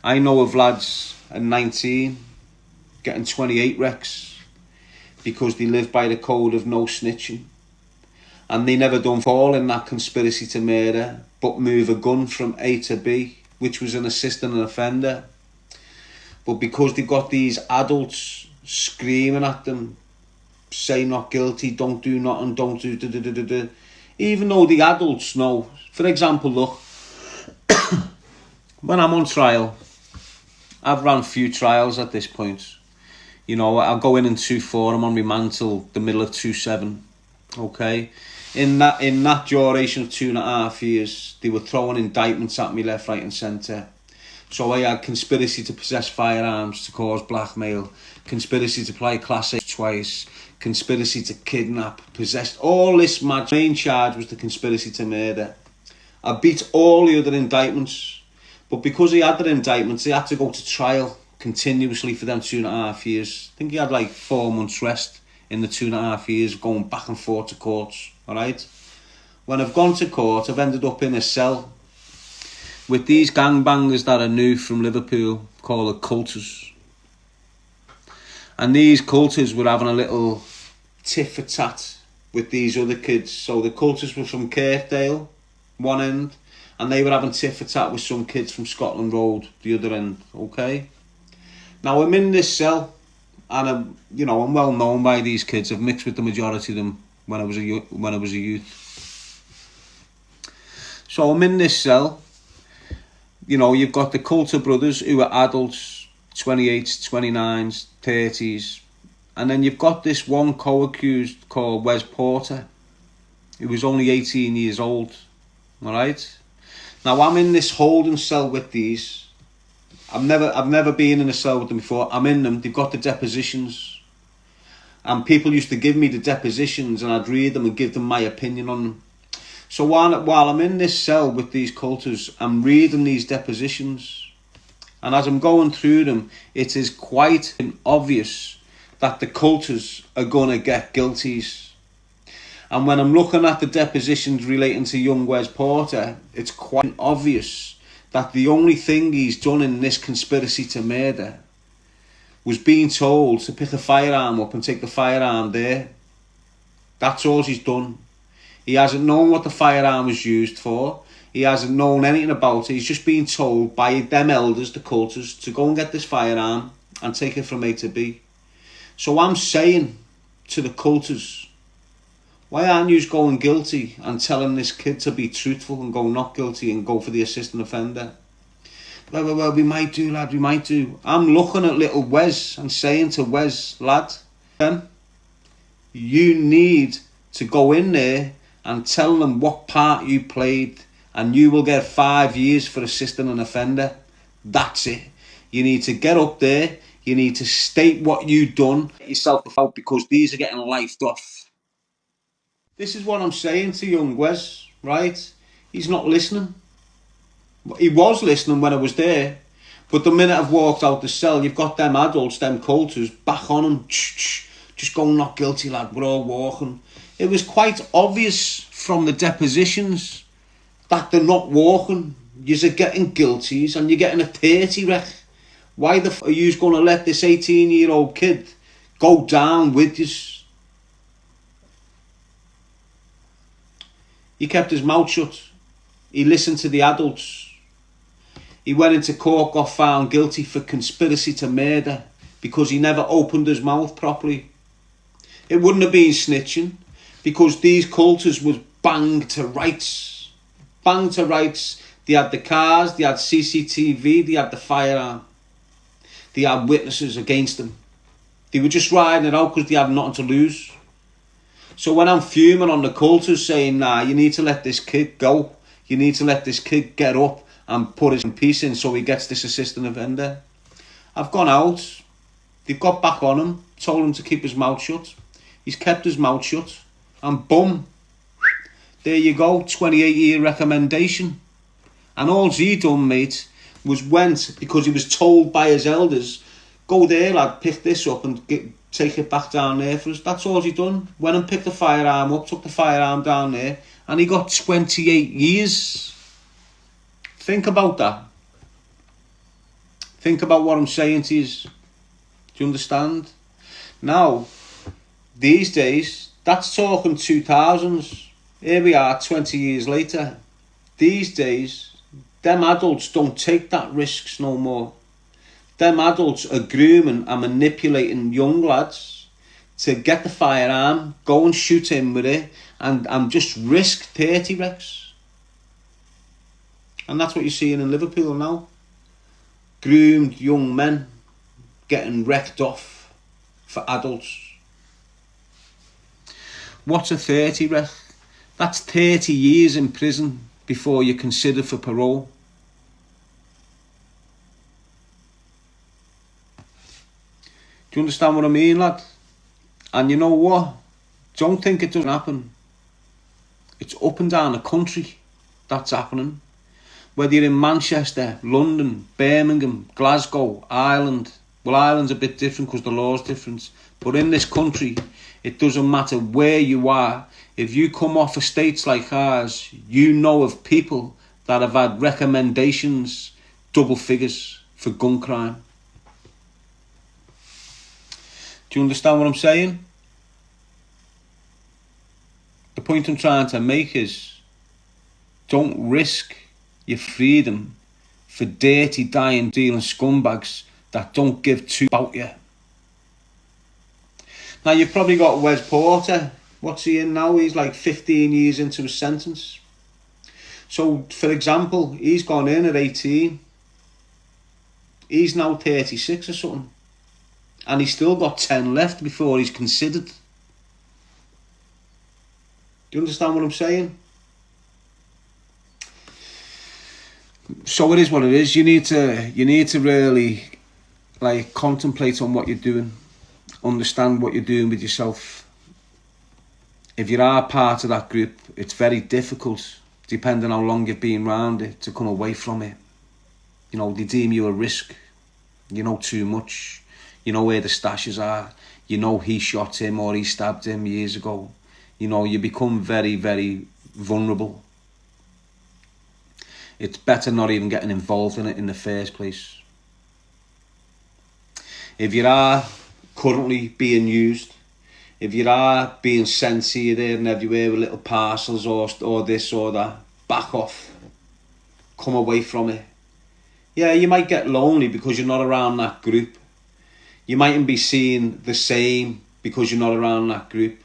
I know of lads at 19 getting 28 wrecks because they live by the code of no snitching. And they never done fall in that conspiracy to murder, but move a gun from A to B, which was an assistant offender. But because they've got these adults screaming at them, say not guilty, don't do nothing, don't do da-da-da-da-da. Even though the adults know. For example, look, when I'm on trial, I've ran a few trials at this point. You know, I'll go in 2-4, I'm on remand till the middle of 2-7. Okay? In that duration of 2.5 years, they were throwing indictments at me left, right and centre. So I had conspiracy to possess firearms to cause blackmail, conspiracy to play Class A twice, conspiracy to kidnap, possess, all this mad. Main charge was the conspiracy to murder. I beat all the other indictments, but because he had the indictments, he had to go to trial continuously for them 2.5 years. I think he had like 4 months rest in the 2.5 years going back and forth to courts. Alright? When I've gone to court, I've ended up in a cell with these gangbangers that are new from Liverpool called the Coulters. And these Coulters were having a little tit for tat with these other kids. So the Coulters were from Kirkdale, one end, and they were having tit for tat with some kids from Scotland Road, the other end. Okay? Now I'm in this cell, and I'm well known by these kids. I've mixed with the majority of them when I was a youth. So I'm in this cell. You know, you've got the Coulter brothers who are adults, 28s, 29s, 30s. And then you've got this one co-accused called Wes Porter, who was only 18 years old. Alright? Now I'm in this holding cell with these. I've never been in a cell with them before. I'm in them. They've got the depositions. And people used to give me the depositions and I'd read them and give them my opinion on them. So while I'm in this cell with these Coulters, I'm reading these depositions. And as I'm going through them, it is quite obvious that the Coulters are going to get guilties. And when I'm looking at the depositions relating to young Wes Porter, it's quite obvious that the only thing he's done in this conspiracy to murder was being told to pick a firearm up and take the firearm there. That's all he's done. He hasn't known what the firearm was used for. He hasn't known anything about it. He's just been told by them elders, the Coulters, to go and get this firearm and take it from A to B. So I'm saying to the Coulters, why aren't you going guilty and telling this kid to be truthful and go not guilty and go for the assistant offender? Well, we might do, lad, we might do. I'm looking at little Wes and saying to Wes, lad, you need to go in there and tell them what part you played, and you will get 5 years for assisting an offender. That's it. You need to get up there. You need to state what you've done. Get yourself out because these are getting lifed off. This is what I'm saying to young Wes, right? He's not listening. He was listening when I was there. But the minute I've walked out the cell, you've got them adults, them Coulters, back on him. Just go not guilty, lad. We're all walking. It was quite obvious from the depositions that they're not walking. You're getting guilties and you're getting a 30 wreck. Why the f*** are you going to let this 18-year-old kid go down with you? He kept his mouth shut. He listened to the adults. He went into court, got found guilty for conspiracy to murder because he never opened his mouth properly. It wouldn't have been snitching because these Coulters was banged to rights. Banged to rights. They had the cars, they had CCTV, they had the firearm. They had witnesses against them. They were just riding it out because they had nothing to lose. So when I'm fuming on the Coulters saying, nah, you need to let this kid go. You need to let this kid get up and put his piece in so he gets this assistant offender. I've gone out. They've got back on him, told him to keep his mouth shut. He's kept his mouth shut. And boom, there you go, 28-year recommendation. And all he done, mate, was went, because he was told by his elders, go there, lad, pick this up and take it back down there for us. That's all he done. Went and picked the firearm up, took the firearm down there, and he got 28 years. Think about that. Think about what I'm saying to you. Do you understand? Now, these days, that's talking 2000s. Here we are 20 years later. These days, them adults don't take that risks no more. Them adults are grooming and manipulating young lads to get the firearm, go and shoot him with it, and just risk 30 wrecks. And that's what you're seeing in Liverpool now. Groomed young men getting wrecked off for adults. What's a 30 wreck? That's 30 years in prison before you're considered for parole. Do you understand what I mean, lad? And you know what? Don't think it doesn't happen. It's up and down the country that's happening. Whether you're in Manchester, London, Birmingham, Glasgow, Ireland. Well, Ireland's a bit different because the law's different. But in this country, it doesn't matter where you are. If you come off estates like ours, you know of people that have had recommendations, double figures, for gun crime. Do you understand what I'm saying? The point I'm trying to make is, don't risk your freedom for dirty, dying, dealing scumbags that don't give two about you. Now, you've probably got Wes Porter. What's he in now? He's like 15 years into his sentence. So, for example, he's gone in at 18. He's now 36 or something. And he's still got 10 left before he's considered. Do you understand what I'm saying? So it is what it is. You need to really contemplate on what you're doing. Understand what you're doing with yourself. If you are part of that group, it's very difficult, depending on how long you've been around it, to come away from it. You know, they deem you a risk. You know too much. You know where the stashes are. You know he shot him or he stabbed him years ago. You know, you become very, very vulnerable. It's better not even getting involved in it in the first place. If you are currently being used, if you are being sent here, there and everywhere with little parcels or this or that, back off. Come away from it. Yeah, you might get lonely because you're not around that group. You mightn't be seen the same because you're not around that group.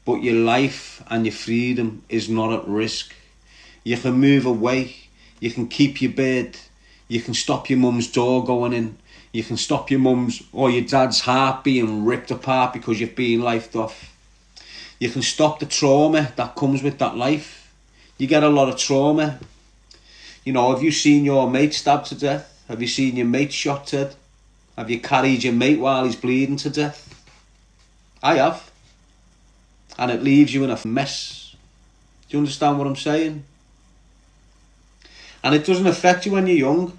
But your life and your freedom is not at risk. You can move away. You can keep your bed. You can stop your mum's door going in. You can stop your mum's or your dad's heart being ripped apart because you've been lifed off. You can stop the trauma that comes with that life. You get a lot of trauma. You know, have you seen your mate stabbed to death? Have you seen your mate shot dead? Have you carried your mate while he's bleeding to death? I have. And it leaves you in a mess. Do you understand what I'm saying? And it doesn't affect you when you're young,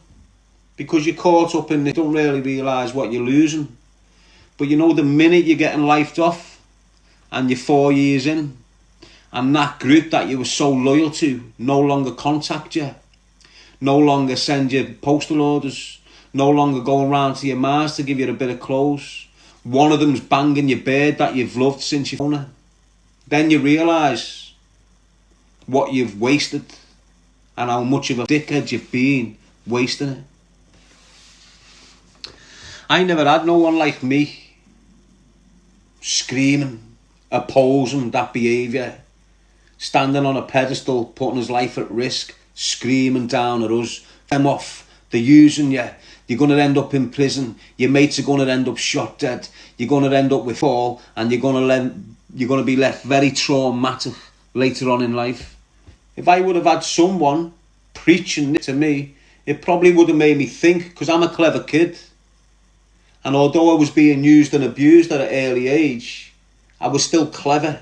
because you're caught up in it, don't really realise what you're losing. But you know, the minute you're getting lifed off and you're 4 years in, and that group that you were so loyal to no longer contact you, no longer send you postal orders, no longer going round to your ma's to give you a bit of clothes, one of them's banging your bed that you've loved since you've known her, then you realise what you've wasted and how much of a dickhead you've been wasting it. I never had no one like me screaming, opposing that behaviour, standing on a pedestal, putting his life at risk, screaming down at us, them off, they're using you, you're going to end up in prison, your mates are going to end up shot dead, you're going to end up with fall, and you're going to be left very traumatic later on in life. If I would have had someone preaching it to me, it probably would have made me think, because I'm a clever kid. And although I was being used and abused at an early age, I was still clever.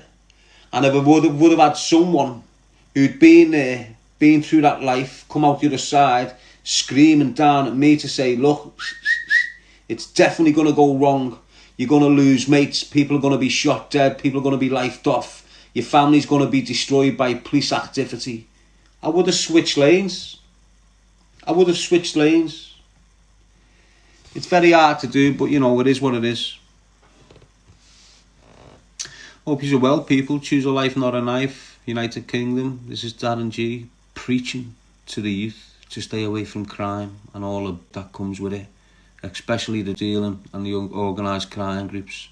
And if I would have had someone who'd been there, been through that life, come out the other side, screaming down at me to say, look, it's definitely going to go wrong. You're going to lose mates. People are going to be shot dead. People are going to be lifed off. Your family's going to be destroyed by police activity. I would have switched lanes. It's very hard to do, but you know, it is what it is. Hope you're well, people. Choose a life, not a knife. United Kingdom. This is Darren G preaching to the youth to stay away from crime and all of that comes with it, especially the dealing and the organised crime groups.